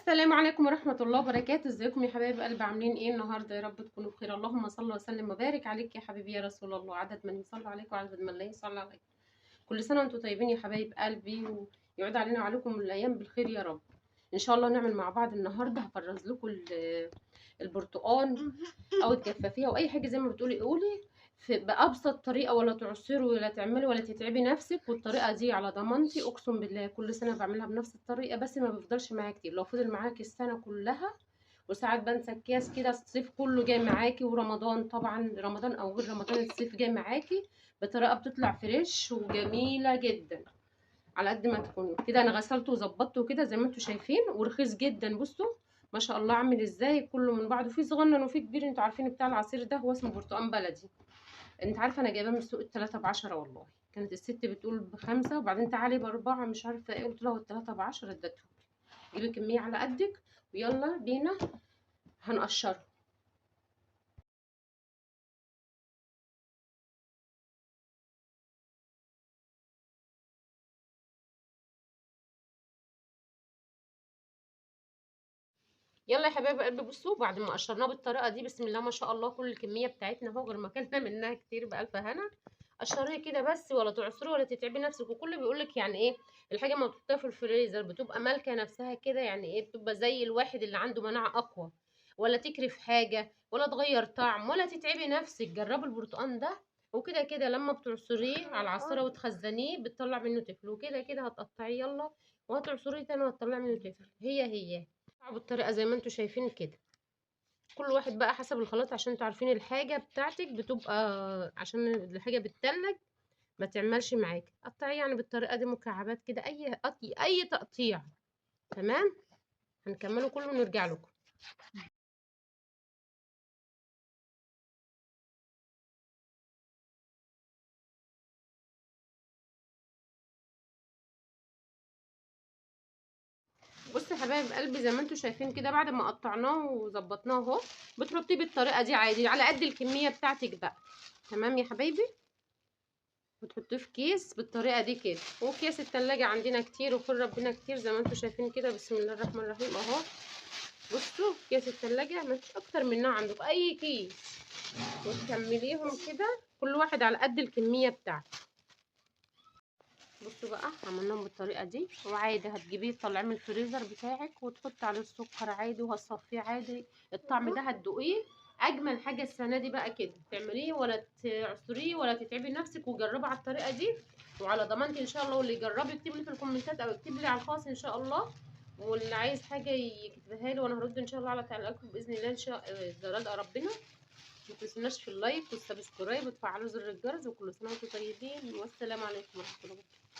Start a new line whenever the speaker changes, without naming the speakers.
السلام عليكم ورحمة الله وبركاته. ازيكم يا حبايب قلب؟ عاملين ايه النهارده؟ يا رب تكونوا بخير. اللهم صل وسلم وبارك عليك يا حبيبي يا رسول الله، عدد من يصلي عليك وعدد من لا يصلي عليك. كل سنة وانتم طيبين يا حبايب قلبي، ويعود علينا وعليكم الايام بالخير يا رب. ان شاء الله نعمل مع بعض النهارده. هفرز لكم البرتقال او تجففيه او اي حاجه زي ما بتقولي قولي بأبسط طريقة، ولا تعسري ولا تعملي ولا تتعبي نفسك. والطريقة دي على ضمانتي أقسم بالله كل سنة بعملها بنفس الطريقة، بس ما بيفضلش معايا كتير. لو فضل معاكي السنة كلها، وساعات بنسى الكياس كده، الصيف كله جاي معاكي، ورمضان طبعا، رمضان أو غير رمضان الصيف جاي معاكي بطريقة بتطلع فريش وجميلة جدا. على قد ما تكونوا كده. انا غسلته وظبطته كده زي ما انتم شايفين، ورخيص جدا. بصوا ما شاء الله عامل ازاي، كله من بعضه، في صغنن وفي كبير. انتوا عارفين بتاع العصير ده هو اسمه برتقال بلدي. انت عارفه انا جايباه من السوق التلاتة بعشرة، والله كانت الست بتقول بخمسة، وبعدين تعالي باربعة مش عارفه ايه، قلت لها التلاتة بعشرة ادتهم. جيبي كميه على قدك ويلا بينا هنقشره. يلا يا حبايب قلبي، بصوا بعد ما قشرناه بالطريقه دي بسم الله ما شاء الله، كل الكميه بتاعتنا اهو، غير ما كلنا منها كتير بألف هنا. قشريه كده بس، ولا تعصري ولا تتعبي نفسك. وكل بيقولك يعني ايه الحاجه ما بتحطها في الفريزر بتبقى مالكه نفسها كده، يعني ايه بتبقى زي الواحد اللي عنده مناعه اقوى، ولا تكرف حاجه ولا تغير طعم ولا تتعبي نفسك. جربي البرتقال ده. وكده كده لما بتعصريه على العصيره وتخزنيه بتطلع منه تفل، وكده كده هتقطعيه يلا وهتعصريه تاني وهتطلع منه تفل. هي بالطريقه زي ما انتم شايفين كده. كل واحد بقى حسب الخلاط، عشان انتوا عارفين الحاجه بتاعتك بتبقى، عشان الحاجه بتتلج ما تعملش معاكي. قطعي يعني بالطريقه دي مكعبات كده، اي تقطيع. تمام. هنكمله كله ونرجع لكم. بصوا يا حبايب قلبي، زي ما انتم شايفين كده، بعد ما قطعناه وظبطناه اهو، بتحطيه بالطريقه دي عادي على قد الكميه بتاعتك بقى. تمام يا حبايبي. وتحطيه في كيس بالطريقه دي كده. وكيس التلاجة عندنا كتير وخير ربنا كتير زي ما انتم شايفين كده. بسم الله الرحمن الرحيم اهو. بصوا كيس التلاجة مفيش اكتر منها عندكم اي كيس. وتكمليهم كده كل واحد على قد الكميه بتاعته. بصوا بقى عملناهم بالطريقه دي. وعادي هتجيبيه تطلعيه من الفريزر بتاعك وتحطي عليه السكر عادي وهتصفيه عادي. الطعم ده هتدوقيه. اجمل حاجه السنه دي بقى كده تعمليه، ولا تعصريه ولا تتعبي نفسك، وجربي على الطريقه دي وعلى ضمانتي ان شاء الله. واللي يجرب يكتب لي في الكومنتات او يكتب لي على الخاص ان شاء الله. واللي عايز حاجه يكتبها لي وانا هرد ان شاء الله على تعليقاتكم باذن الله ان شاء الله رضا ربنا. ما تنسوناش في اللايك والسبسكرايب وتفعلوا زر الجرس. وكل سنه وانتم طيبين، والسلام عليكم ورحمه الله وبركاته.